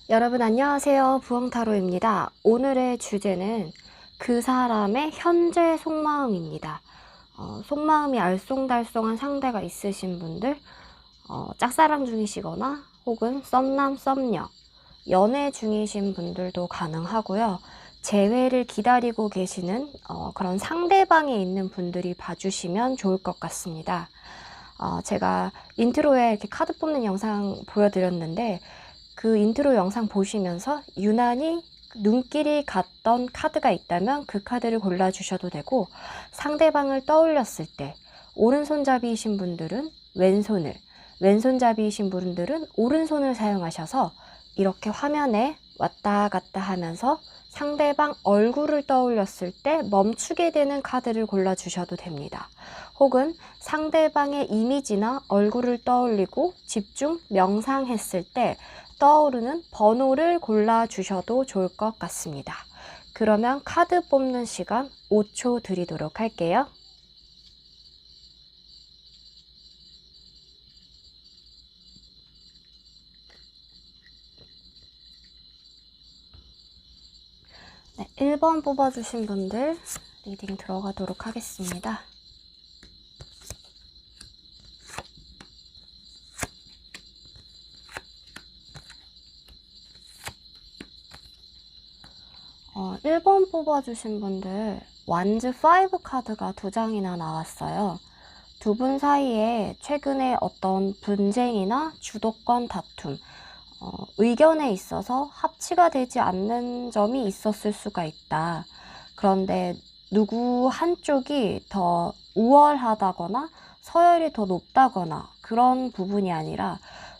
여러분 안녕하세요. 부엉타로입니다. 오늘의 주제는 그 사람의 현재 속마음입니다. 속마음이 알쏭달쏭한 상대가 있으신 분들, 짝사랑 중이시거나 혹은 썸남, 썸녀, 연애 중이신 분들도 가능하고요. 재회를 기다리고 계시는 그런 상대방에 있는 분들이 봐주시면 좋을 것 같습니다. 제가 인트로에 이렇게 카드 뽑는 영상 보여드렸는데 그 인트로 영상 보시면서 유난히 눈길이 갔던 카드가 있다면 그 카드를 골라주셔도 되고, 상대방을 떠올렸을 때 오른손잡이이신 분들은 왼손을, 왼손잡이이신 분들은 오른손을 사용하셔서 이렇게 화면에 왔다 갔다 하면서 상대방 얼굴을 떠올렸을 때 멈추게 되는 카드를 골라주셔도 됩니다. 혹은 상대방의 이미지나 얼굴을 떠올리고 집중, 명상했을 때 떠오르는 번호를 골라주셔도 좋을 것 같습니다. 그러면 카드 뽑는 시간 5초 드리도록 할게요. 네, 1번 뽑아주신 분들 리딩 들어가도록 하겠습니다. 어, 1번 뽑아주신 분들 완즈 5 카드가 2장이나 나왔어요. 두 분 사이에 최근에 어떤 분쟁이나 주도권 다툼, 의견에 있어서 합치가 되지 않는 점이 있었을 수가 있다. 그런데 누구 한쪽이 더 우월하다거나 서열이 더 높다거나 그런 부분이 아니라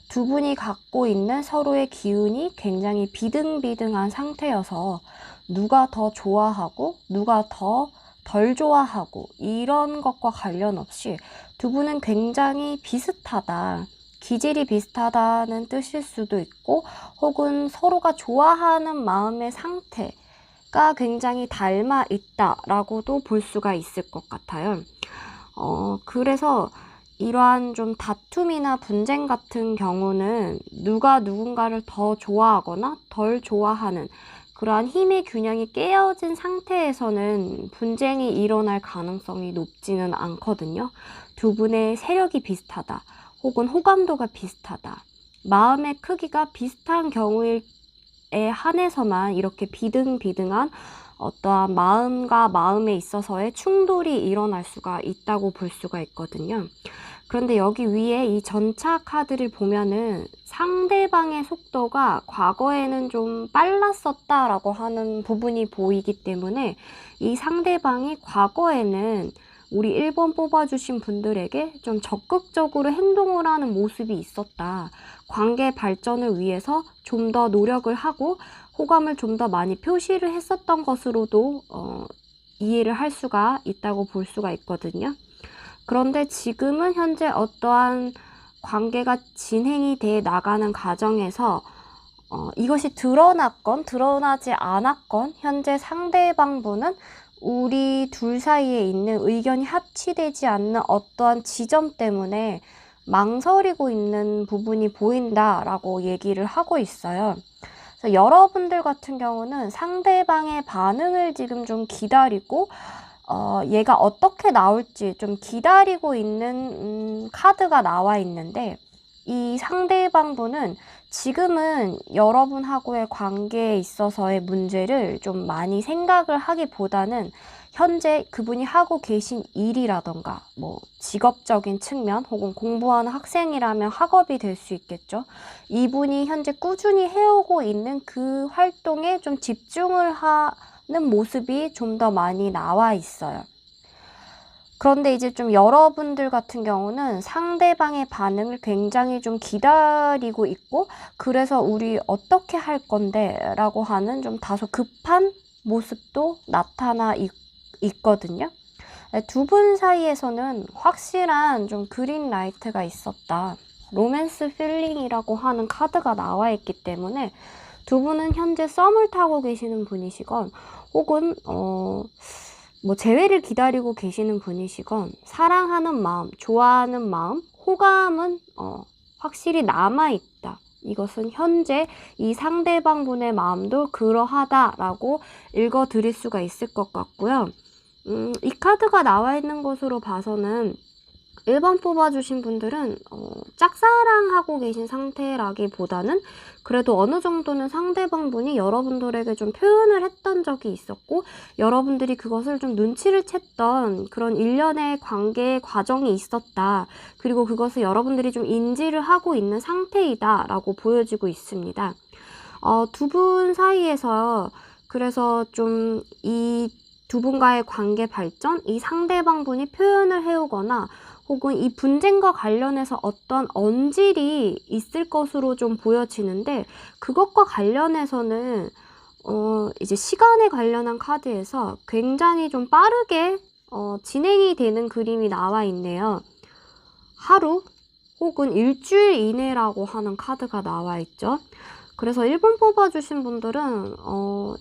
두 분이 갖고 있는 서로의 기운이 굉장히 비등비등한 상태여서 누가 더 좋아하고 누가 더 덜 좋아하고 이런 것과 관련 없이 두 분은 굉장히 비슷하다. 기질이 비슷하다는 뜻일 수도 있고, 혹은 서로가 좋아하는 마음의 상태가 굉장히 닮아 있다라고도 볼 수가 있을 것 같아요. 그래서 이러한 좀 다툼이나 분쟁 같은 경우는 누가 누군가를 더 좋아하거나 덜 좋아하는 그러한 힘의 균형이 깨어진 상태에서는 분쟁이 일어날 가능성이 높지는 않거든요. 두 분의 세력이 비슷하다, 혹은 호감도가 비슷하다, 마음의 크기가 비슷한 경우에 한해서만 이렇게 비등비등한 어떠한 마음과 마음에 있어서의 충돌이 일어날 수가 있다고 볼 수가 있거든요. 그런데 여기 위에 이 전차 카드를 보면은 상대방의 속도가 과거에는 좀 빨랐었다라고 하는 부분이 보이기 때문에 이 상대방이 과거에는 우리 1번 뽑아주신 분들에게 좀 적극적으로 행동을 하는 모습이 있었다. 관계 발전을 위해서 좀 더 노력을 하고 호감을 좀 더 많이 표시를 했었던 것으로도 이해를 할 수가 있다고 볼 수가 있거든요. 그런데 지금은 현재 어떠한 관계가 진행이 돼 나가는 과정에서 이것이 드러났건 드러나지 않았건 현재 상대방분은 우리 둘 사이에 있는 의견이 합치되지 않는 어떠한 지점 때문에 망설이고 있는 부분이 보인다라고 얘기를 하고 있어요. 그래서 여러분들 같은 경우는 상대방의 반응을 지금 좀 기다리고 얘가 어떻게 나올지 좀 기다리고 있는 카드가 나와 있는데, 이 상대방분은 지금은 여러분하고의 관계에 있어서의 문제를 좀 많이 생각을 하기보다는 현재 그분이 하고 계신 일이라던가 뭐 직업적인 측면, 혹은 공부하는 학생이라면 학업이 될 수 있겠죠. 이분이 현재 꾸준히 해오고 있는 그 활동에 좀 집중을 하는 모습이 좀 더 많이 나와 있어요. 그런데 이제 좀 여러분들 같은 경우는 상대방의 반응을 굉장히 좀 기다리고 있고, 그래서 우리 어떻게 할 건데 라고 하는 좀 다소 급한 모습도 나타나 있거든요. 두 분 사이에서는 확실한 좀 그린 라이트가 있었다. 로맨스 필링이라고 하는 카드가 나와 있기 때문에 두 분은 현재 썸을 타고 계시는 분이시건, 혹은 뭐 재회를 기다리고 계시는 분이시건, 사랑하는 마음, 좋아하는 마음, 호감은 확실히 남아있다. 이것은 현재 이 상대방 분의 마음도 그러하다라고 읽어드릴 수가 있을 것 같고요. 이 카드가 나와 있는 것으로 봐서는 1번 뽑아주신 분들은 짝사랑하고 계신 상태라기보다는 그래도 어느 정도는 상대방 분이 여러분들에게 좀 표현을 했던 적이 있었고 여러분들이 그것을 좀 눈치를 챘던 그런 일련의 관계의 과정이 있었다. 그리고 그것을 여러분들이 좀 인지를 하고 있는 상태이다 라고 보여지고 있습니다. 두 분 사이에서 그래서 좀 이 두 분과의 관계 발전, 이 상대방 분이 표현을 해오거나 혹은 이 분쟁과 관련해서 어떤 언질이 있을 것으로 좀 보여지는데 그것과 관련해서는 이제 시간에 관련한 카드에서 굉장히 좀 빠르게 진행이 되는 그림이 나와 있네요. 하루 혹은 일주일 이내라고 하는 카드가 나와 있죠. 그래서 1번 뽑아주신 분들은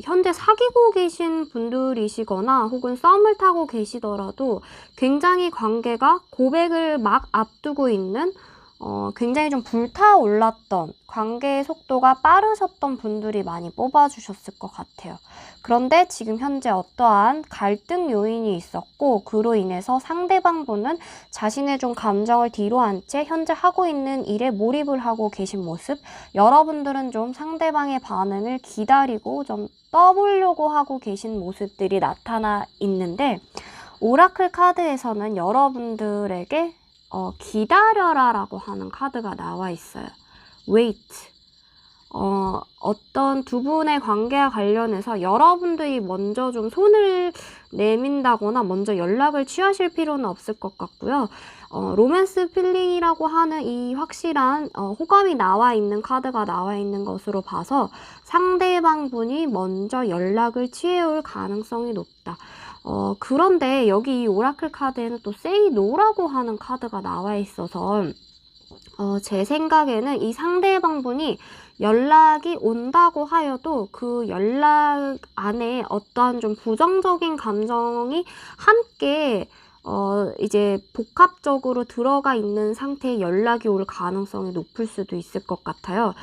현재 사귀고 계신 분들이시거나 혹은 썸을 타고 계시더라도 굉장히 관계가 고백을 막 앞두고 있는 굉장히 좀 불타올랐던 관계의 속도가 빠르셨던 분들이 많이 뽑아주셨을 것 같아요. 그런데 지금 현재 어떠한 갈등 요인이 있었고 그로 인해서 상대방 분은 자신의 좀 감정을 뒤로 한 채 현재 하고 있는 일에 몰입을 하고 계신 모습, 여러분들은 좀 상대방의 반응을 기다리고 좀 떠보려고 하고 계신 모습들이 나타나 있는데 오라클 카드에서는 여러분들에게 기다려라 라고 하는 카드가 나와 있어요. wait. 어떤 두 분의 관계와 관련해서 여러분들이 먼저 좀 손을 내민다거나 먼저 연락을 취하실 필요는 없을 것 같고요. 로맨스 필링이라고 하는 이 확실한 호감이 나와 있는 카드가 나와 있는 것으로 봐서 상대방 분이 먼저 연락을 취해올 가능성이 높다. 그런데 여기 이 오라클 카드에는 또 say no라고 하는 카드가 나와 있어서 제 생각에는 이 상대방 분이 연락이 온다고 하여도 그 연락 안에 어떠한 좀 부정적인 감정이 함께 이제 복합적으로 들어가 있는 상태에 연락이 올 가능성이 높을 수도 있을 것 같아요.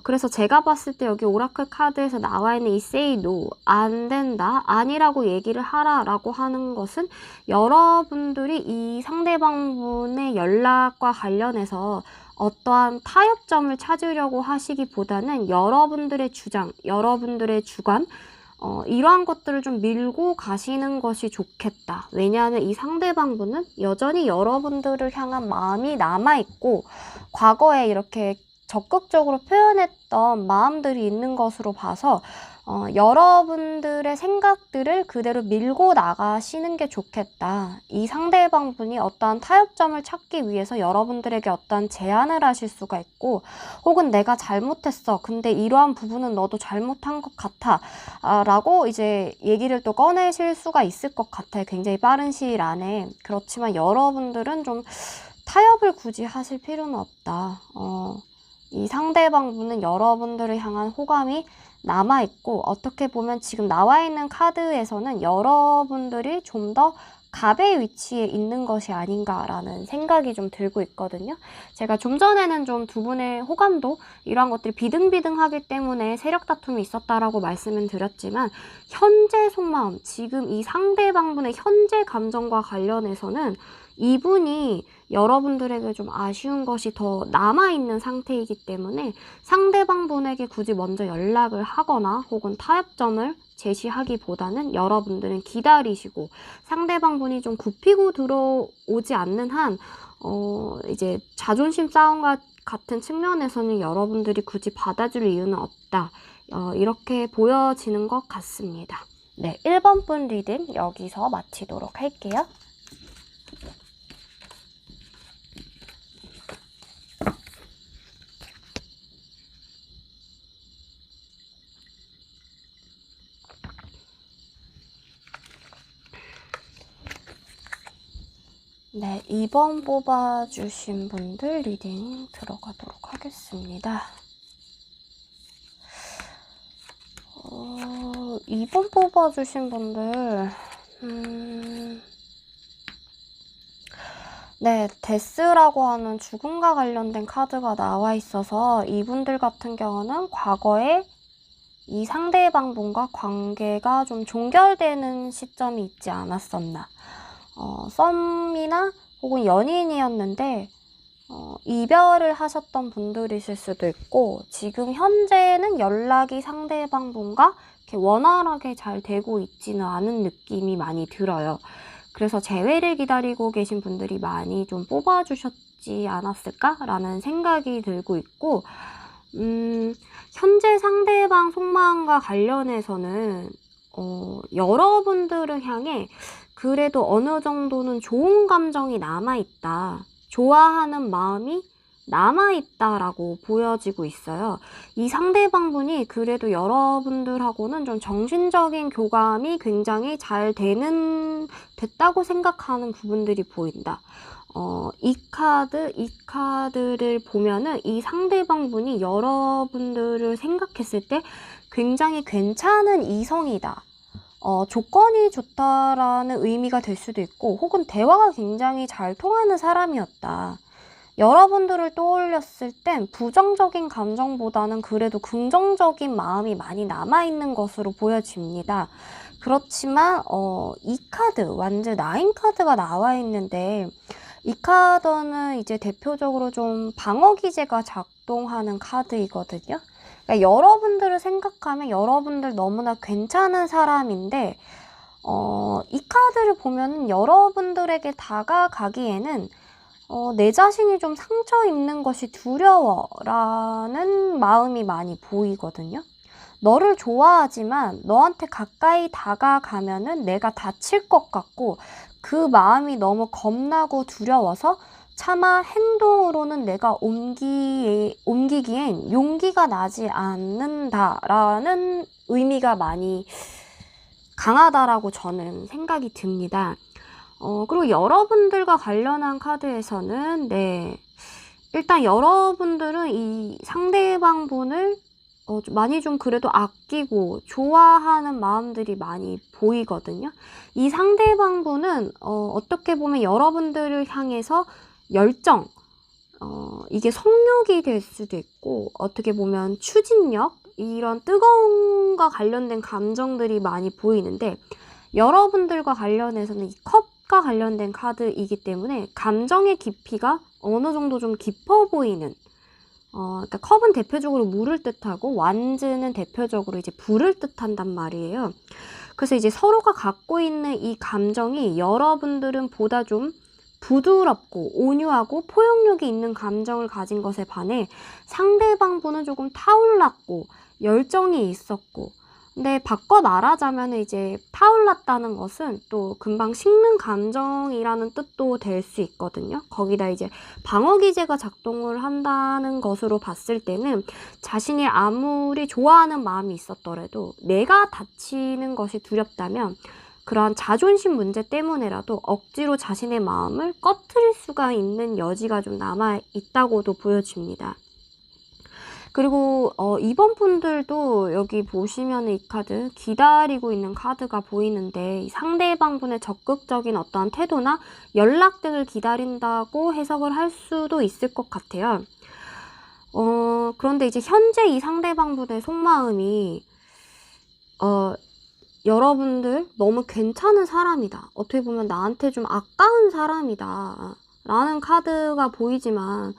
그래서 제가 봤을 때 여기 오라클 카드에서 나와 있는 이 say no, 안 된다, 아니라고 얘기를 하라 라고 하는 것은 여러분들이 이 상대방 분의 연락과 관련해서 어떠한 타협점을 찾으려고 하시기보다는 여러분들의 주장, 여러분들의 주관, 이러한 것들을 좀 밀고 가시는 것이 좋겠다. 왜냐하면 이 상대방 분은 여전히 여러분들을 향한 마음이 남아있고 과거에 이렇게 적극적으로 표현했던 마음들이 있는 것으로 봐서 여러분들의 생각들을 그대로 밀고 나가시는 게 좋겠다. 이 상대방 분이 어떠한 타협점을 찾기 위해서 여러분들에게 어떠한 제안을 하실 수가 있고 혹은 내가 잘못했어. 근데 이러한 부분은 너도 잘못한 것 같아. 라고 이제 얘기를 또 꺼내실 수가 있을 것 같아요. 굉장히 빠른 시일 안에. 그렇지만 여러분들은 좀 타협을 굳이 하실 필요는 없다. 이 상대방 분은 여러분들을 향한 호감이 남아있고 어떻게 보면 지금 나와 있는 카드에서는 여러분들이 좀 더 갑의 위치에 있는 것이 아닌가라는 생각이 좀 들고 있거든요. 제가 좀 전에는 좀 두 분의 호감도 이러한 것들이 비등비등하기 때문에 세력 다툼이 있었다라고 말씀을 드렸지만 현재 속마음, 지금 이 상대방 분의 현재 감정과 관련해서는 이분이 여러분들에게 좀 아쉬운 것이 더 남아있는 상태이기 때문에 상대방 분에게 굳이 먼저 연락을 하거나 혹은 타협점을 제시하기보다는 여러분들은 기다리시고 상대방 분이 좀 굽히고 들어오지 않는 한 이제 자존심 싸움과 같은 측면에서는 여러분들이 굳이 받아줄 이유는 없다. 이렇게 보여지는 것 같습니다. 네, 1번 분 리딩 여기서 마치도록 할게요. 네, 2번 뽑아주신 분들 리딩 들어가도록 하겠습니다. 2번 뽑아주신 분들 네, 데스라고 하는 죽음과 관련된 카드가 나와 있어서 이분들 같은 경우는 과거에 이 상대방분과 관계가 좀 종결되는 시점이 있지 않았었나. 썸이나 혹은 연인이었는데 이별을 하셨던 분들이실 수도 있고, 지금 현재는 연락이 상대방분과 이렇게 원활하게 잘 되고 있지는 않은 느낌이 많이 들어요. 그래서 재회를 기다리고 계신 분들이 많이 좀 뽑아주셨지 않았을까라는 생각이 들고 있고, 현재 상대방 속마음과 관련해서는 여러분들을 향해 그래도 어느 정도는 좋은 감정이 남아있다, 좋아하는 마음이 남아있다라고 보여지고 있어요. 이 상대방분이 그래도 여러분들하고는 좀 정신적인 교감이 굉장히 잘 됐다고 생각하는 부분들이 보인다. 이 카드를 보면은 이 상대방분이 여러분들을 생각했을 때 굉장히 괜찮은 이성이다. 조건이 좋다라는 의미가 될 수도 있고, 혹은 대화가 굉장히 잘 통하는 사람이었다. 여러분들을 떠올렸을 땐 부정적인 감정보다는 그래도 긍정적인 마음이 많이 남아있는 것으로 보여집니다. 그렇지만 이 카드, 완즈 9 카드가 나와 있는데, 이 카드는 이제 대표적으로 좀 방어 기제가 작동하는 카드이거든요. 그러니까 여러분들을 생각하면 여러분들 너무나 괜찮은 사람인데, 이 카드를 보면 여러분들에게 다가가기에는 내 자신이 좀 상처 입는 것이 두려워라는 마음이 많이 보이거든요. 너를 좋아하지만 너한테 가까이 다가가면은 내가 다칠 것 같고, 그 마음이 너무 겁나고 두려워서 차마 행동으로는 내가 옮기기엔 용기가 나지 않는다라는 의미가 많이 강하다라고 저는 생각이 듭니다. 그리고 여러분들과 관련한 카드에서는, 네, 일단 여러분들은 이 상대방 분을 많이 좀 그래도 아끼고 좋아하는 마음들이 많이 보이거든요. 이 상대방 분은 어떻게 보면 여러분들을 향해서 열정, 이게 성욕이 될 수도 있고, 어떻게 보면 추진력, 이런 뜨거움과 관련된 감정들이 많이 보이는데, 여러분들과 관련해서는 이 컵과 관련된 카드이기 때문에 감정의 깊이가 어느 정도 좀 깊어 보이는, 그러니까 컵은 대표적으로 물을 뜻하고 완즈는 대표적으로 이제 불을 뜻한단 말이에요. 그래서 이제 서로가 갖고 있는 이 감정이, 여러분들은 보다 좀 부드럽고 온유하고 포용력이 있는 감정을 가진 것에 반해 상대방 분은 조금 타올랐고 열정이 있었고, 근데 바꿔 말하자면 이제 타올랐다는 것은 또 금방 식는 감정이라는 뜻도 될 수 있거든요. 거기다 이제 방어 기제가 작동을 한다는 것으로 봤을 때는 자신이 아무리 좋아하는 마음이 있었더라도 내가 다치는 것이 두렵다면 그러한 자존심 문제 때문에라도 억지로 자신의 마음을 꺼트릴 수가 있는 여지가 좀 남아 있다고도 보여집니다. 그리고 이번 분들도 여기 보시면 이 카드, 기다리고 있는 카드가 보이는데, 상대방 분의 적극적인 어떠한 태도나 연락 등을 기다린다고 해석을 할 수도 있을 것 같아요. 그런데 이제 현재 이 상대방 분의 속마음이 여러분들 너무 괜찮은 사람이다, 어떻게 보면 나한테 좀 아까운 사람이다 라는 카드가 보이지만,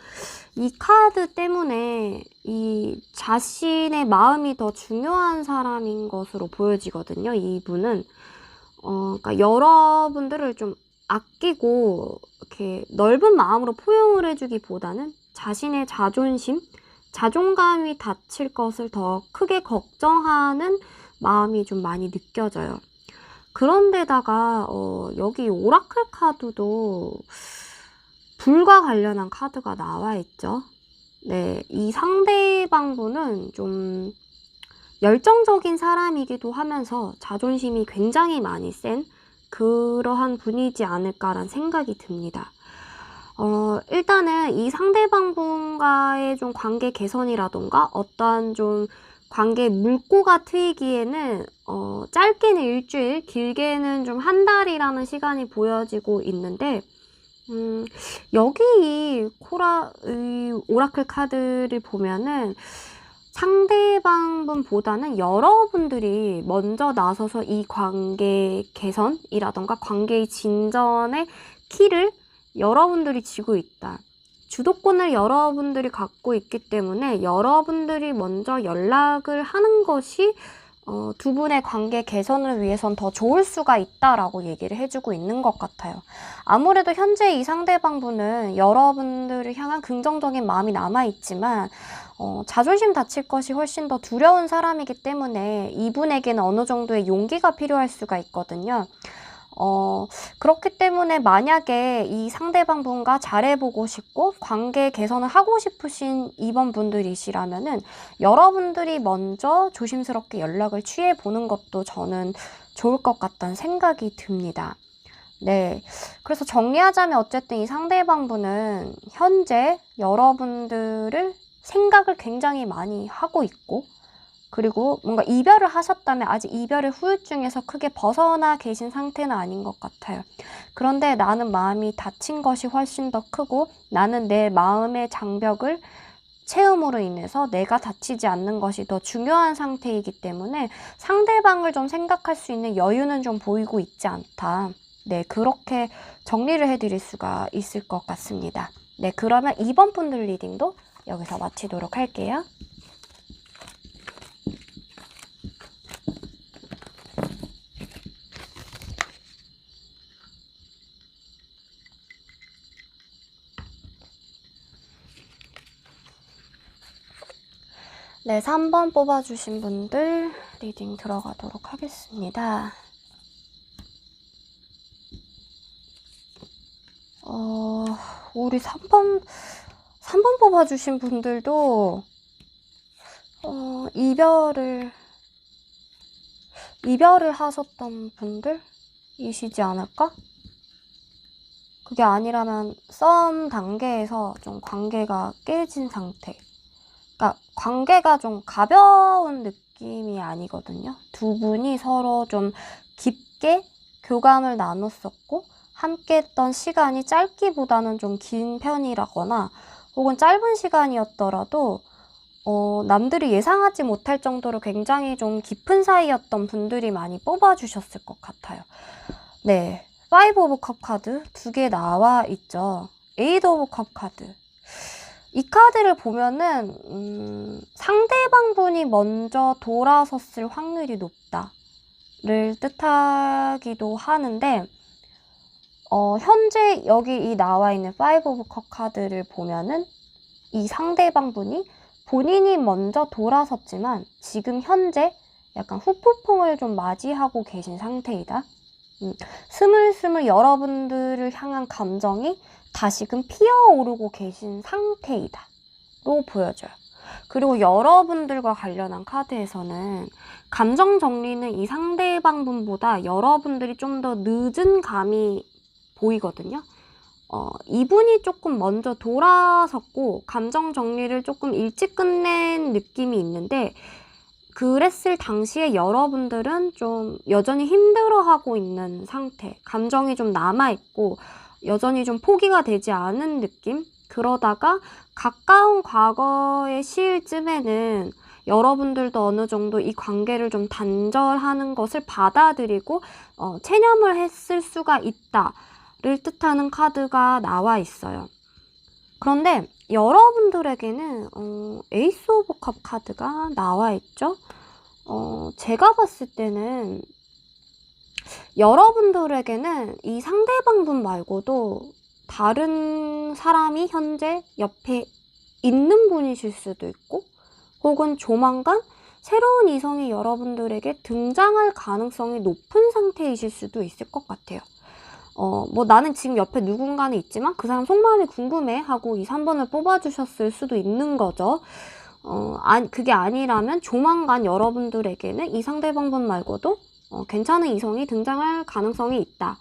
이 카드 때문에 이 자신의 마음이 더 중요한 사람인 것으로 보여지거든요. 이분은 그러니까 여러분들을 좀 아끼고 이렇게 넓은 마음으로 포용을 해주기보다는 자신의 자존감이 다칠 것을 더 크게 걱정하는 마음이 좀 많이 느껴져요. 그런데다가 여기 오라클 카드도 불과 관련한 카드가 나와 있죠. 네, 이 상대방 분은 좀 열정적인 사람이기도 하면서 자존심이 굉장히 많이 센 그러한 분이지 않을까라는 생각이 듭니다. 일단은 이 상대방 분과의 좀 관계 개선이라던가 어떠한 좀 관계 물꼬가 트이기에는 짧게는 일주일, 길게는 좀 한 달이라는 시간이 보여지고 있는데, 여기 이 오라클 카드를 보면은 상대방분보다는 여러분들이 먼저 나서서 이 관계 개선이라던가 관계의 진전의 키를 여러분들이 쥐고 있다. 주도권을 여러분들이 갖고 있기 때문에 여러분들이 먼저 연락을 하는 것이 두 분의 관계 개선을 위해선 더 좋을 수가 있다라고 얘기를 해주고 있는 것 같아요. 아무래도 현재 이 상대방분은 여러분들을 향한 긍정적인 마음이 남아있지만 자존심 다칠 것이 훨씬 더 두려운 사람이기 때문에 이분에게는 어느 정도의 용기가 필요할 수가 있거든요. 그렇기 때문에 만약에 이 상대방분과 잘해보고 싶고 관계 개선을 하고 싶으신 이번 분들이시라면은 여러분들이 먼저 조심스럽게 연락을 취해보는 것도 저는 좋을 것 같다는 생각이 듭니다. 네. 그래서 정리하자면 어쨌든 이 상대방분은 현재 여러분들을 생각을 굉장히 많이 하고 있고, 그리고 뭔가 이별을 하셨다면 아직 이별의 후유증에서 크게 벗어나 계신 상태는 아닌 것 같아요. 그런데 나는 마음이 다친 것이 훨씬 더 크고 나는 내 마음의 장벽을 채움으로 인해서 내가 다치지 않는 것이 더 중요한 상태이기 때문에 상대방을 좀 생각할 수 있는 여유는 좀 보이고 있지 않다. 네, 그렇게 정리를 해드릴 수가 있을 것 같습니다. 네, 그러면 2번 분들 리딩도 여기서 마치도록 할게요. 네, 3번 뽑아주신 분들 리딩 들어가도록 하겠습니다. 우리 3번 뽑아주신 분들도 이별을 하셨던 분들이시지 않을까? 그게 아니라면 썸 단계에서 좀 관계가 깨진 상태. 그러니까 관계가 좀 가벼운 느낌이 아니거든요. 두 분이 서로 좀 깊게 교감을 나눴었고 함께 했던 시간이 짧기보다는 좀 긴 편이라거나 혹은 짧은 시간이었더라도 남들이 예상하지 못할 정도로 굉장히 좀 깊은 사이였던 분들이 많이 뽑아주셨을 것 같아요. 네, 5 오브 컵 카드 2개 나와 있죠. 8 오브 컵 카드. 이 카드를 보면은 상대방분이 먼저 돌아섰을 확률이 높다를 뜻하기도 하는데 현재 여기 이 나와 있는 5 오브 컵 카드를 보면은 이 상대방분이 본인이 먼저 돌아섰지만 지금 현재 약간 후폭풍을 좀 맞이하고 계신 상태이다. 스물스물 여러분들을 향한 감정이 다시금 피어오르고 계신 상태이다 로 보여져요. 그리고 여러분들과 관련한 카드에서는 감정 정리는 이 상대방분보다 여러분들이 좀 더 늦은 감이 보이거든요. 이분이 조금 먼저 돌아섰고 감정 정리를 조금 일찍 끝낸 느낌이 있는데 그랬을 당시에 여러분들은 좀 여전히 힘들어하고 있는 상태, 감정이 좀 남아있고 여전히 좀 포기가 되지 않은 느낌? 그러다가 가까운 과거의 시일쯤에는 여러분들도 어느 정도 이 관계를 좀 단절하는 것을 받아들이고 체념을 했을 수가 있다를 뜻하는 카드가 나와 있어요. 그런데 여러분들에게는 에이스 오브 컵 카드가 나와 있죠. 제가 봤을 때는 여러분들에게는 이 상대방분 말고도 다른 사람이 현재 옆에 있는 분이실 수도 있고 혹은 조만간 새로운 이성이 여러분들에게 등장할 가능성이 높은 상태이실 수도 있을 것 같아요. 뭐 나는 지금 옆에 누군가는 있지만 그 사람 속마음이 궁금해 하고 이 3번을 뽑아주셨을 수도 있는 거죠. 그게 아니라면 조만간 여러분들에게는 이 상대방분 말고도 괜찮은 이성이 등장할 가능성이 있다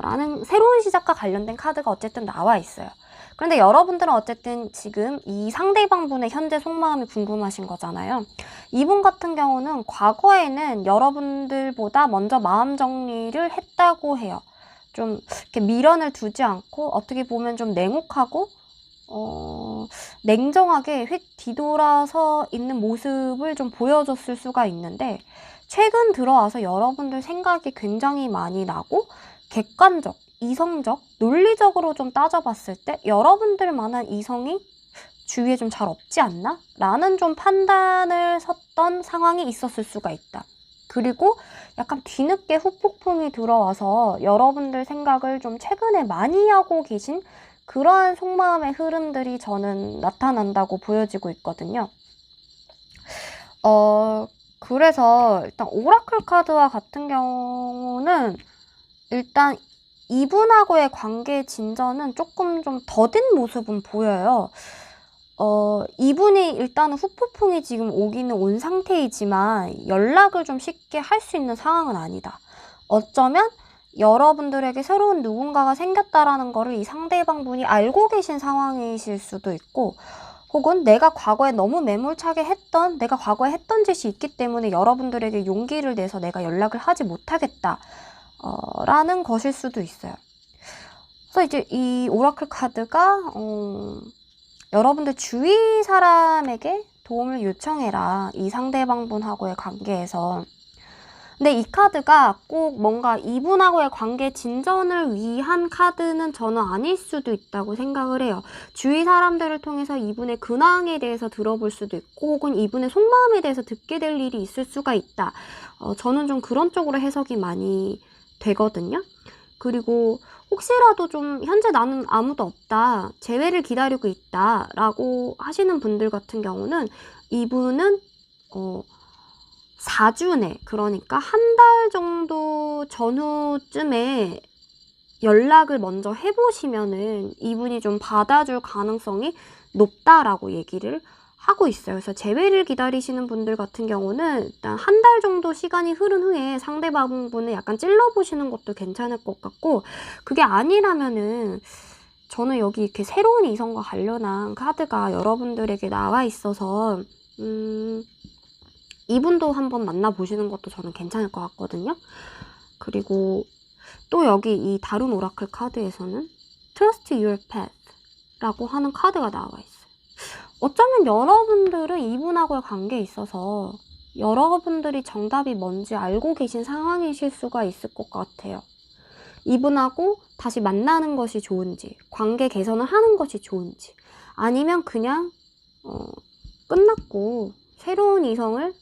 라는 새로운 시작과 관련된 카드가 어쨌든 나와 있어요. 그런데 여러분들은 어쨌든 지금 이 상대방분의 현재 속마음이 궁금하신 거잖아요. 이분 같은 경우는 과거에는 여러분들보다 먼저 마음 정리를 했다고 해요. 좀 이렇게 미련을 두지 않고 어떻게 보면 좀 냉혹하고 냉정하게 휙 뒤돌아서 있는 모습을 좀 보여줬을 수가 있는데, 최근 들어와서 여러분들 생각이 굉장히 많이 나고 객관적, 이성적, 논리적으로 좀 따져봤을 때 여러분들만한 이성이 주위에 좀 잘 없지 않나? 라는 좀 판단을 섰던 상황이 있었을 수가 있다. 그리고 약간 뒤늦게 후폭풍이 들어와서 여러분들 생각을 좀 최근에 많이 하고 계신 그러한 속마음의 흐름들이 저는 나타난다고 보여지고 있거든요. 그래서 일단 오라클 카드와 같은 경우는 일단 이분하고의 관계 진전은 조금 좀 더딘 모습은 보여요. 이분이 일단은 후폭풍이 지금 오기는 온 상태이지만 연락을 좀 쉽게 할 수 있는 상황은 아니다. 어쩌면 여러분들에게 새로운 누군가가 생겼다라는 거를 이 상대방분이 알고 계신 상황이실 수도 있고, 혹은 내가 과거에 너무 매몰차게 내가 과거에 했던 짓이 있기 때문에 여러분들에게 용기를 내서 내가 연락을 하지 못하겠다 라는 것일 수도 있어요. 그래서 이제 이 오라클 카드가 여러분들 주위 사람에게 도움을 요청해라, 이 상대방분하고의 관계에서. 근데 이 카드가 꼭 뭔가 이분하고의 관계 진전을 위한 카드는 저는 아닐 수도 있다고 생각을 해요. 주위 사람들을 통해서 이분의 근황에 대해서 들어볼 수도 있고, 혹은 이분의 속마음에 대해서 듣게 될 일이 있을 수가 있다. 저는 좀 그런 쪽으로 해석이 많이 되거든요. 그리고 혹시라도 좀 현재 나는 아무도 없다, 재회를 기다리고 있다 라고 하시는 분들 같은 경우는 이분은 4주 내, 그러니까 한 달 정도 전후쯤에 연락을 먼저 해보시면은 이분이 좀 받아줄 가능성이 높다라고 얘기를 하고 있어요. 그래서 재회를 기다리시는 분들 같은 경우는 일단 한 달 정도 시간이 흐른 후에 상대방분을 약간 찔러보시는 것도 괜찮을 것 같고, 그게 아니라면은 저는 여기 이렇게 새로운 이성과 관련한 카드가 여러분들에게 나와 있어서 이분도 한번 만나보시는 것도 저는 괜찮을 것 같거든요. 그리고 또 여기 이 다룬 오라클 카드에서는 Trust Your Path 라고 하는 카드가 나와 있어요. 어쩌면 여러분들은 이분하고의 관계에 있어서 여러분들이 정답이 뭔지 알고 계신 상황이실 수가 있을 것 같아요. 이분하고 다시 만나는 것이 좋은지, 관계 개선을 하는 것이 좋은지, 아니면 그냥 끝났고 새로운 이성을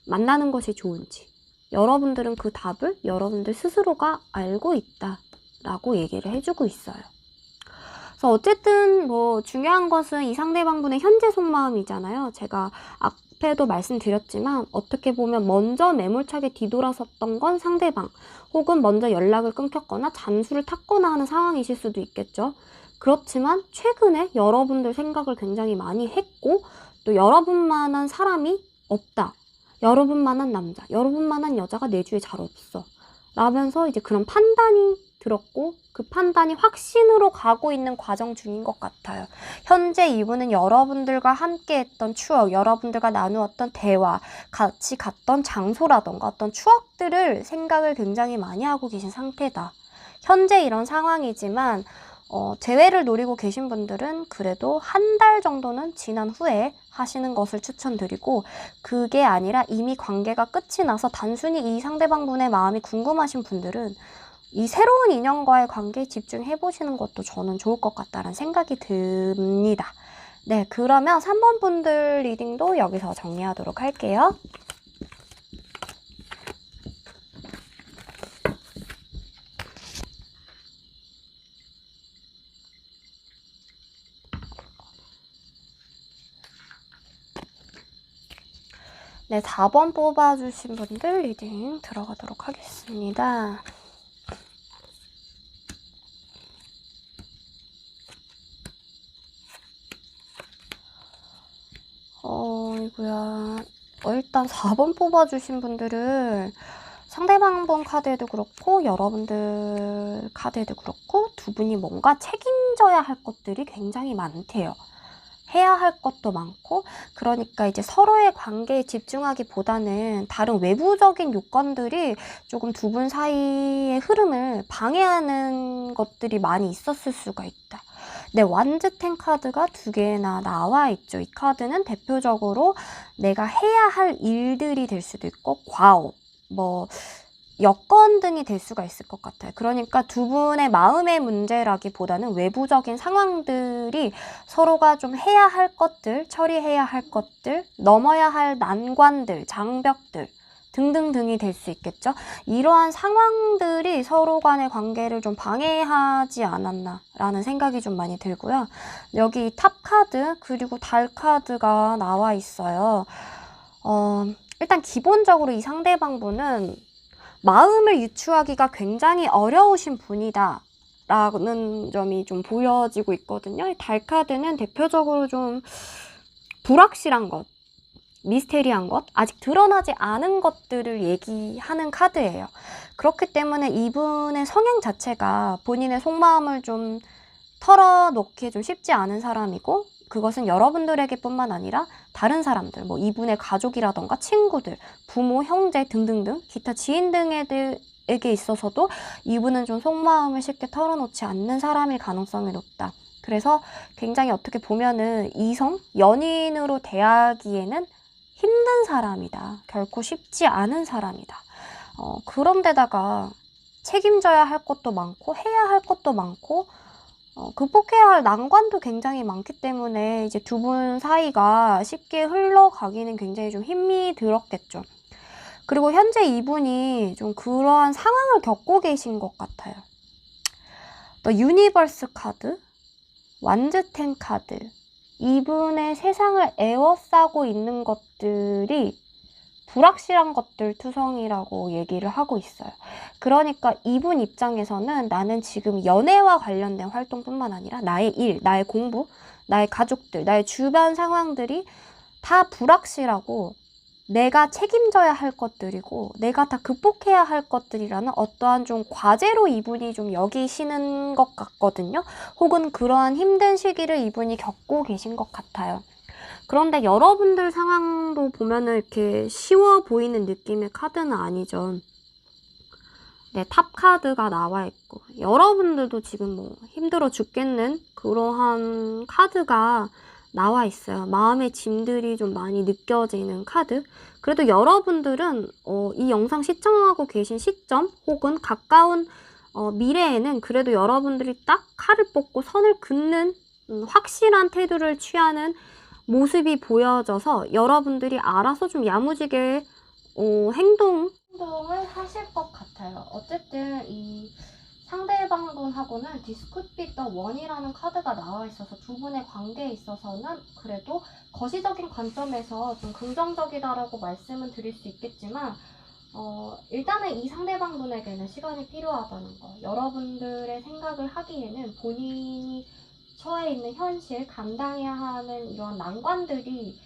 만나는 것이 좋은지, 여러분들은 그 답을 여러분들 스스로가 알고 있다라고 얘기를 해주고 있어요. 그래서 어쨌든 뭐 중요한 것은 이 상대방분의 현재 속마음이잖아요. 제가 앞에도 말씀드렸지만 어떻게 보면 먼저 매몰차게 뒤돌아섰던 건 상대방, 혹은 먼저 연락을 끊겼거나 잠수를 탔거나 하는 상황이실 수도 있겠죠. 그렇지만 최근에 여러분들 생각을 굉장히 많이 했고, 또 여러분만한 사람이 없다, 여러분만한 남자, 여러분만한 여자가 내 주위에 잘 없어 라면서 이제 그런 판단이 들었고, 그 판단이 확신으로 가고 있는 과정 중인 것 같아요. 현재 이분은 여러분들과 함께 했던 추억, 여러분들과 나누었던 대화, 같이 갔던 장소라던가 어떤 추억들을 생각을 굉장히 많이 하고 계신 상태다. 현재 이런 상황이지만 재회를 노리고 계신 분들은 그래도 한 달 정도는 지난 후에 하시는 것을 추천드리고, 그게 아니라 이미 관계가 끝이 나서 단순히 이 상대방분의 마음이 궁금하신 분들은 이 새로운 인연과의 관계에 집중해보시는 것도 저는 좋을 것 같다는 생각이 듭니다. 네, 그러면 3번 분들 리딩도 여기서 정리하도록 할게요. 네, 4번 뽑아주신 분들 리딩 들어가도록 하겠습니다. 이거야. 일단 4번 뽑아주신 분들은 상대방 분 카드에도 그렇고 여러분들 카드에도 그렇고 두 분이 뭔가 책임져야 할 것들이 굉장히 많대요. 해야 할 것도 많고, 그러니까 이제 서로의 관계에 집중하기보다는 다른 외부적인 요건들이 조금 두 분 사이의 흐름을 방해하는 것들이 많이 있었을 수가 있다. 네, 완즈텐 카드가 두 개나 나와 있죠. 이 카드는 대표적으로 내가 해야 할 일들이 될 수도 있고, 과업, 뭐 여건 등이 될 수가 있을 것 같아요. 그러니까 두 분의 마음의 문제라기보다는 외부적인 상황들이 서로가 좀 해야 할 것들, 처리해야 할 것들, 넘어야 할 난관들, 장벽들 등등등이 될 수 있겠죠. 이러한 상황들이 서로 간의 관계를 좀 방해하지 않았나라는 생각이 좀 많이 들고요. 여기 탑 카드 그리고 달 카드가 나와 있어요. 일단 기본적으로 이 상대방분은 마음을 유추하기가 굉장히 어려우신 분이다 라는 점이 좀 보여지고 있거든요. 달 카드는 대표적으로 좀 불확실한 것, 미스테리한 것, 아직 드러나지 않은 것들을 얘기하는 카드예요. 그렇기 때문에 이분의 성향 자체가 본인의 속마음을 좀 털어놓기 좀 쉽지 않은 사람이고, 그것은 여러분들에게 뿐만 아니라 다른 사람들, 뭐 이분의 가족이라던가 친구들, 부모, 형제 등등등 기타 지인 등에게 있어서도 이분은 좀 속마음을 쉽게 털어놓지 않는 사람일 가능성이 높다. 그래서 굉장히 어떻게 보면은 이성, 연인으로 대하기에는 힘든 사람이다. 결코 쉽지 않은 사람이다. 그런데다가 책임져야 할 것도 많고 해야 할 것도 많고 극복해야 할 난관도 굉장히 많기 때문에 이제 두 분 사이가 쉽게 흘러가기는 굉장히 좀 힘이 들었겠죠. 그리고 현재 이분이 좀 그러한 상황을 겪고 계신 것 같아요. 또 유니버스 카드, 완즈텐 카드, 이분의 세상을 에워싸고 있는 것들이 불확실한 것들 투성이라고 얘기를 하고 있어요. 그러니까 이분 입장에서는 나는 지금 연애와 관련된 활동뿐만 아니라 나의 일, 나의 공부, 나의 가족들, 나의 주변 상황들이 다 불확실하고 내가 책임져야 할 것들이고 내가 다 극복해야 할 것들이라는 어떠한 좀 과제로 이분이 좀 여기시는 것 같거든요. 혹은 그러한 힘든 시기를 이분이 겪고 계신 것 같아요. 그런데 여러분들 상황도 보면은 이렇게 쉬워 보이는 느낌의 카드는 아니죠. 네, 탑 카드가 나와 있고 여러분들도 지금 뭐 힘들어 죽겠는 그러한 카드가 나와 있어요. 마음의 짐들이 좀 많이 느껴지는 카드. 그래도 여러분들은 이 영상 시청하고 계신 시점 혹은 가까운 미래에는 그래도 여러분들이 딱 칼을 뽑고 선을 긋는 확실한 태도를 취하는 모습이 보여져서 여러분들이 알아서 좀 야무지게 행동을 하실 것 같아요. 어쨌든 이 상대방분하고는 This could be the one이라는 카드가 나와 있어서 두 분의 관계에 있어서는 그래도 거시적인 관점에서 좀 긍정적이다라고 말씀은 드릴 수 있겠지만 일단은 이 상대방분에게는 시간이 필요하다는 거. 여러분들의 생각을 하기에는 본인이 처해 있는 현실, 감당해야 하는 이런 난관들이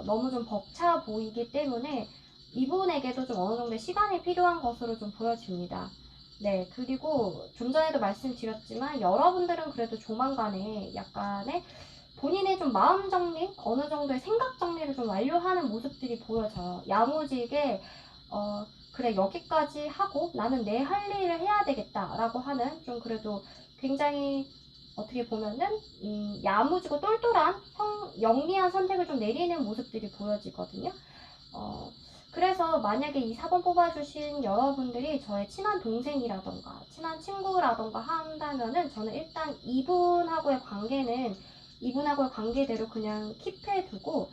너무 좀 벅차 보이기 때문에 이분에게도 좀 어느 정도 시간이 필요한 것으로 좀 보여집니다. 네, 그리고 좀 전에도 말씀드렸지만 여러분들은 그래도 조만간에 약간의 본인의 좀 마음 정리, 어느 정도의 생각 정리를 좀 완료하는 모습들이 보여져요. 야무지게 그래 여기까지 하고 나는 내 할 일을 해야 되겠다라고 하는 좀 그래도 굉장히 어떻게 보면은 야무지고 똘똘한 영리한 선택을 좀 내리는 모습들이 보여지거든요. 그래서 만약에 이 4번 뽑아주신 여러분들이 저의 친한 동생이라던가 친한 친구라던가 한다면은 저는 일단 이분하고의 관계대로 그냥 킵해두고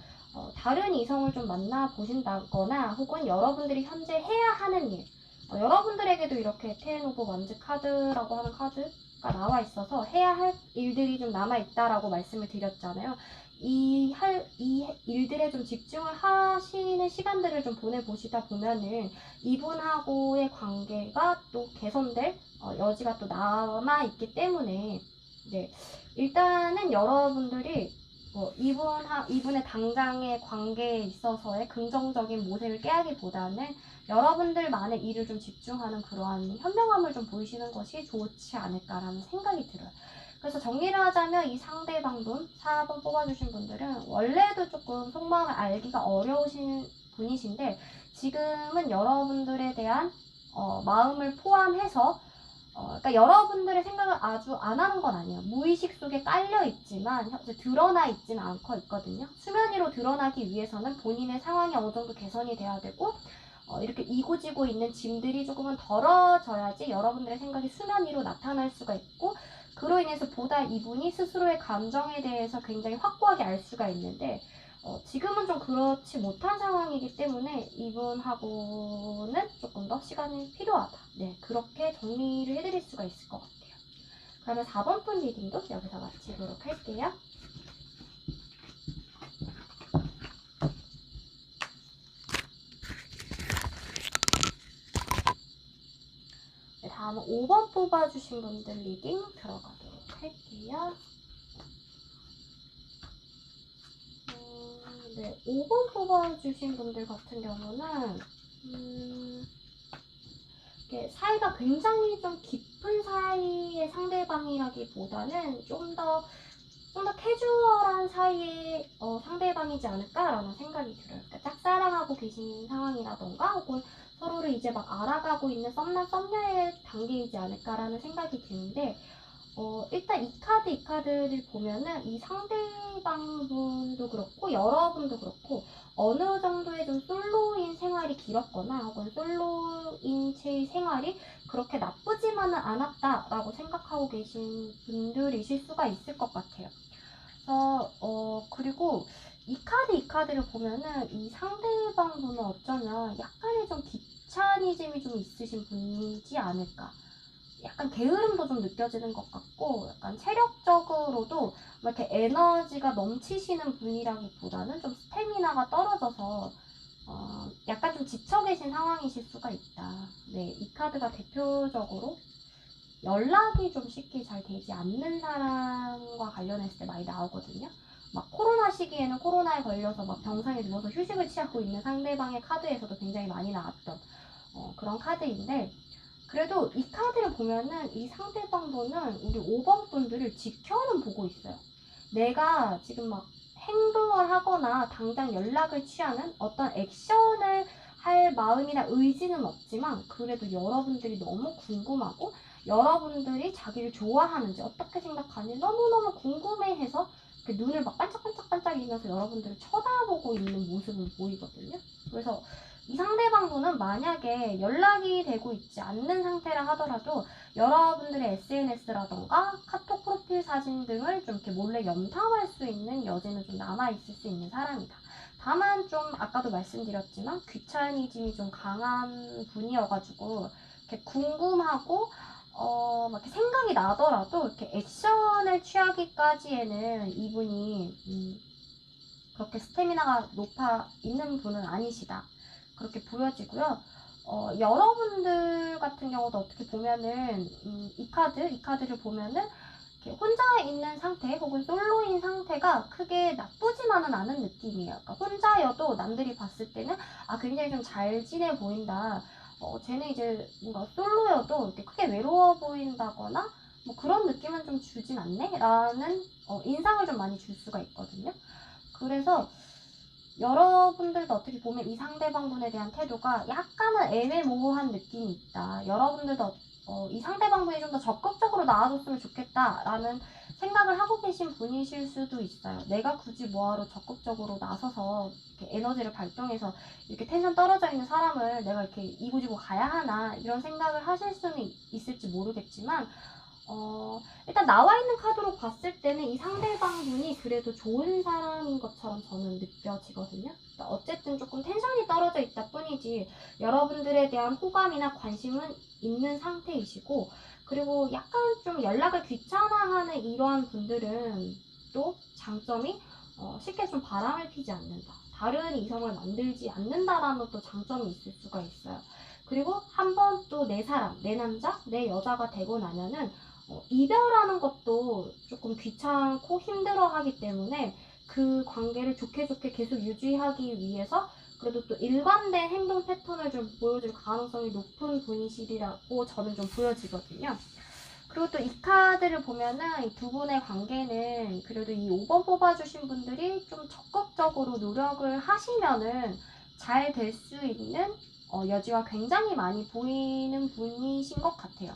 다른 이성을 좀 만나보신다거나 혹은 여러분들이 현재 해야 하는 일, 여러분들에게도 이렇게 텐 오브 원즈 카드라고 하는 카드가 나와 있어서 해야 할 일들이 좀 남아있다라고 말씀을 드렸잖아요. 이 일들에 좀 집중을 하시는 시간들을 좀 보내보시다 보면은 이분하고의 관계가 또 개선될 여지가 또 남아있기 때문에 네, 일단은 여러분들이 이분의 당장의 관계에 있어서의 긍정적인 모습을 깨하기보다는 여러분들만의 일을 좀 집중하는 그러한 현명함을 좀 보이시는 것이 좋지 않을까라는 생각이 들어요. 그래서 정리를 하자면 이 상대방분 4번 뽑아주신 분들은 원래도 조금 속마음을 알기가 어려우신 분이신데 지금은 여러분들에 대한 마음을 포함해서 그러니까 여러분들의 생각을 아주 안 하는 건 아니에요. 무의식 속에 깔려 있지만 드러나 있지는 않고 있거든요. 수면 위로 드러나기 위해서는 본인의 상황이 어느 정도 개선이 돼야 되고 이렇게 이고지고 있는 짐들이 조금은 덜어져야지 여러분들의 생각이 수면 위로 나타날 수가 있고 그로 인해서 보다 이분이 스스로의 감정에 대해서 굉장히 확고하게 알 수가 있는데 지금은 좀 그렇지 못한 상황이기 때문에 이분하고는 조금 더 시간이 필요하다. 네, 그렇게 정리를 해드릴 수가 있을 것 같아요. 그러면 4번 분 리딩도 여기서 마치도록 할게요. 네, 다음은 5번 뽑아주신 분들 리딩 들어가도록 할게요. 네, 5번 뽑아주신 분들 같은 경우는 사이가 굉장히 좀 깊은 사이의 상대방이라기보다는 좀 더 캐주얼한 사이의 상대방이지 않을까라는 생각이 들어요. 그러니까 짝사랑하고 계신 상황이라던가 혹은 서로를 이제 막 알아가고 있는 썸녀의 단계이지 않을까라는 생각이 드는데 일단 이 카드를 보면은 이 상대방분도 그렇고 여러분도 그렇고 어느 정도의 좀 솔로인 생활이 길었거나 혹은 솔로인 채의 생활이 그렇게 나쁘지만은 않았다라고 생각하고 계신 분들이실 수가 있을 것 같아요. 그래서 그리고 이 카드를 보면은 이 상대방분은 어쩌면 약간의 좀 귀차니즘이 좀 있으신 분이지 않을까. 약간 게으름도 좀 느껴지는 것 같고 약간 체력적으로도 이렇게 에너지가 넘치시는 분이라기보다는 좀 스태미나가 떨어져서 약간 좀 지쳐 계신 상황이실 수가 있다. 네, 이 카드가 대표적으로 연락이 좀 쉽게 잘 되지 않는 사람과 관련했을 때 많이 나오거든요. 막 코로나 시기에는 코로나에 걸려서 막 병상에 누워서 휴식을 취하고 있는 상대방의 카드에서도 굉장히 많이 나왔던 그런 카드인데 그래도 이 카드를 보면은 이 상대방 분은 우리 5번 분들을 지켜는 보고 있어요. 내가 지금 막 행동을 하거나 당장 연락을 취하는 어떤 액션을 할 마음이나 의지는 없지만 그래도 여러분들이 너무 궁금하고 여러분들이 자기를 좋아하는지 어떻게 생각하는지 너무너무 궁금해해서 눈을 막 반짝반짝반짝이면서 여러분들을 쳐다보고 있는 모습은 보이거든요. 그래서 이 상대방분은 만약에 연락이 되고 있지 않는 상태라 하더라도 여러분들의 SNS라던가 카톡 프로필 사진 등을 좀 이렇게 몰래 염탐할 수 있는 여지는 좀 남아있을 수 있는 사람이다. 다만 좀 아까도 말씀드렸지만 귀차니즘이 좀 강한 분이어가지고 이렇게 궁금하고 막 이렇게 생각이 나더라도 이렇게 액션을 취하기까지에는 이분이 그렇게 스태미나가 높아 있는 분은 아니시다. 그렇게 보여지고요. 여러분들 같은 경우도 어떻게 보면은 이 카드를 보면은 혼자 있는 상태 혹은 솔로인 상태가 크게 나쁘지만은 않은 느낌이에요. 그러니까 혼자여도 남들이 봤을 때는 굉장히 좀 잘 지내 보인다. 쟤는 이제 뭔가 솔로여도 이렇게 크게 외로워 보인다거나 뭐 그런 느낌은 좀 주진 않네? 라는 인상을 좀 많이 줄 수가 있거든요. 그래서 여러분들도 어떻게 보면 이 상대방분에 대한 태도가 약간은 애매모호한 느낌이 있다. 여러분들도 이 상대방분이 좀 더 적극적으로 나와줬으면 좋겠다라는 생각을 하고 계신 분이실 수도 있어요. 내가 굳이 뭐하러 적극적으로 나서서 이렇게 에너지를 발동해서 이렇게 텐션 떨어져 있는 사람을 내가 이렇게 이고지고 가야 하나 이런 생각을 하실 수는 있을지 모르겠지만 일단 나와 있는 카드로 봤을 때는 이 상대방분이 그래도 좋은 사람인 것처럼 저는 느껴지거든요. 그러니까 어쨌든 조금 텐션이 떨어져 있다 뿐이지 여러분들에 대한 호감이나 관심은 있는 상태이시고 그리고 약간 좀 연락을 귀찮아하는 이러한 분들은 또 장점이 쉽게 좀 바람을 피지 않는다. 다른 이성을 만들지 않는다라는 또 장점이 있을 수가 있어요. 그리고 한 번 또 내 사람, 내 남자, 내 여자가 되고 나면은 이별하는 것도 조금 귀찮고 힘들어 하기 때문에 그 관계를 좋게 계속 유지하기 위해서 그래도 또 일관된 행동 패턴을 좀 보여줄 가능성이 높은 분이시라고 저는 좀 보여지거든요. 그리고 또 이 카드를 보면은 이 두 분의 관계는 그래도 이 5번 뽑아주신 분들이 좀 적극적으로 노력을 하시면은 잘 될 수 있는 여지가 굉장히 많이 보이는 분이신 것 같아요.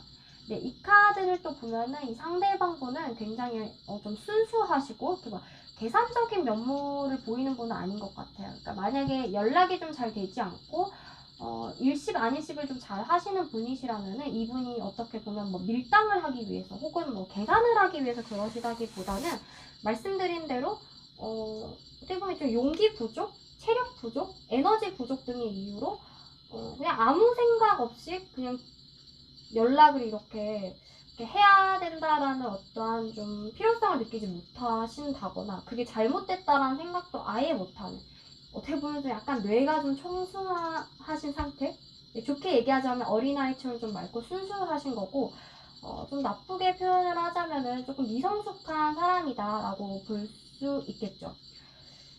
네, 이 카드를 또 보면은 이 상대방 분은 굉장히 좀 순수하시고 이렇게 막 계산적인 면모를 보이는 분은 아닌 것 같아요. 그러니까 만약에 연락이 좀 잘 되지 않고 일십 아니십을 좀 잘 하시는 분이시라면은 이분이 어떻게 보면 뭐 밀당을 하기 위해서 혹은 뭐 계산을 하기 위해서 그러시다기보다는 말씀드린 대로 어떻게 보면 좀 용기 부족, 체력 부족, 에너지 부족 등의 이유로 그냥 아무 생각 없이 그냥 연락을 이렇게 해야 된다라는 어떠한 좀 필요성을 느끼지 못하신다거나 그게 잘못됐다라는 생각도 아예 못하는, 어떻게 보면 좀 약간 뇌가 좀 청순하신 상태? 좋게 얘기하자면 어린아이처럼 좀 맑고 순수하신 거고, 좀 나쁘게 표현을 하자면은 조금 미성숙한 사람이다라고 볼 수 있겠죠.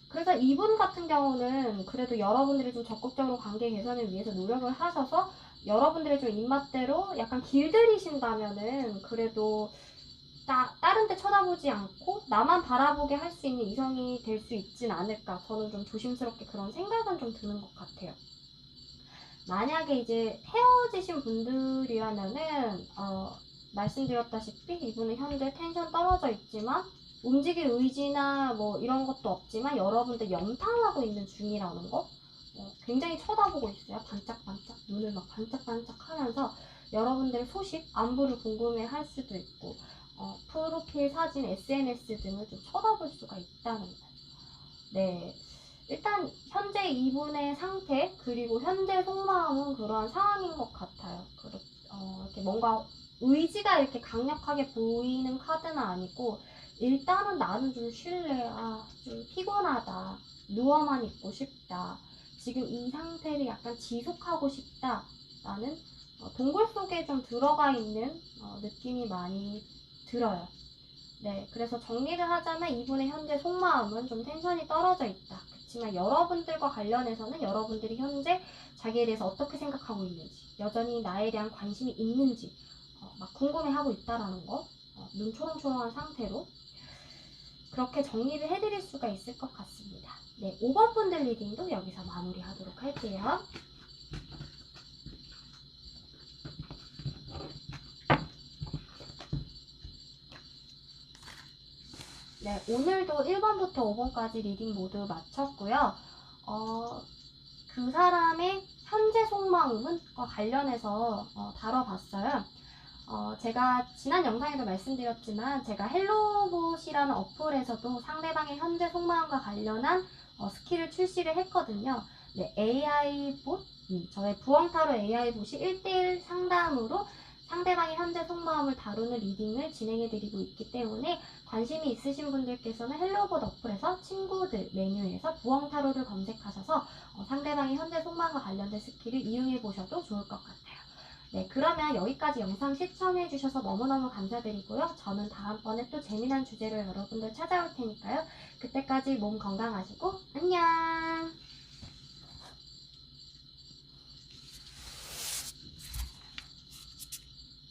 그래서 이분 같은 경우는 그래도 여러분들이 좀 적극적으로 관계 개선을 위해서 노력을 하셔서 여러분들의 좀 입맛대로 약간 길들이신다면은 그래도 다른 데 쳐다보지 않고 나만 바라보게 할 수 있는 이성이 될 수 있진 않을까. 저는 좀 조심스럽게 그런 생각은 좀 드는 것 같아요. 만약에 이제 헤어지신 분들이라면은 말씀드렸다시피 이분은 현재 텐션 떨어져 있지만 움직일 의지나 뭐 이런 것도 없지만 여러분들 염탐하고 있는 중이라는 거, 굉장히 쳐다보고 있어요. 반짝반짝 눈을 막 반짝반짝 하면서 여러분들의 소식, 안부를 궁금해 할 수도 있고 프로필 사진, SNS 등을 좀 쳐다볼 수가 있다는 거예요. 네. 일단 현재 이분의 상태 그리고 현재 속마음은 그러한 상황인 것 같아요. 이렇게 뭔가 의지가 이렇게 강력하게 보이는 카드는 아니고 일단은 나는 좀 쉴래, 좀 피곤하다, 누워만 있고 싶다, 지금 이 상태를 약간 지속하고 싶다라는 동굴 속에 좀 들어가 있는 느낌이 많이 들어요. 네, 그래서 정리를 하자면 이분의 현재 속마음은 좀 텐션이 떨어져 있다. 그렇지만 여러분들과 관련해서는 여러분들이 현재 자기에 대해서 어떻게 생각하고 있는지, 여전히 나에 대한 관심이 있는지 막 궁금해하고 있다라는 거, 눈 초롱초롱한 상태로 그렇게 정리를 해드릴 수가 있을 것 같습니다. 네, 5번 분들 리딩도 여기서 마무리하도록 할게요. 네, 오늘도 1번부터 5번까지 리딩 모두 마쳤고요. 그 사람의 현재 속마음과 관련해서 다뤄봤어요. 제가 지난 영상에도 말씀드렸지만 제가 헬로봇이라는 어플에서도 상대방의 현재 속마음과 관련한 스킬을 출시를 했거든요. 네, AI봇, 저의 부엉타로 AI봇이 1대1 상담으로 상대방의 현재 속마음을 다루는 리딩을 진행해드리고 있기 때문에 관심이 있으신 분들께서는 헬로봇 어플에서 친구들 메뉴에서 부엉타로를 검색하셔서 상대방의 현재 속마음과 관련된 스킬을 이용해 보셔도 좋을 것 같아요. 네, 그러면 여기까지 영상 시청해 주셔서 너무너무 감사드리고요. 저는 다음번에 또 재미난 주제로 여러분들 찾아올 테니까요. 그때까지 몸 건강하시고 안녕!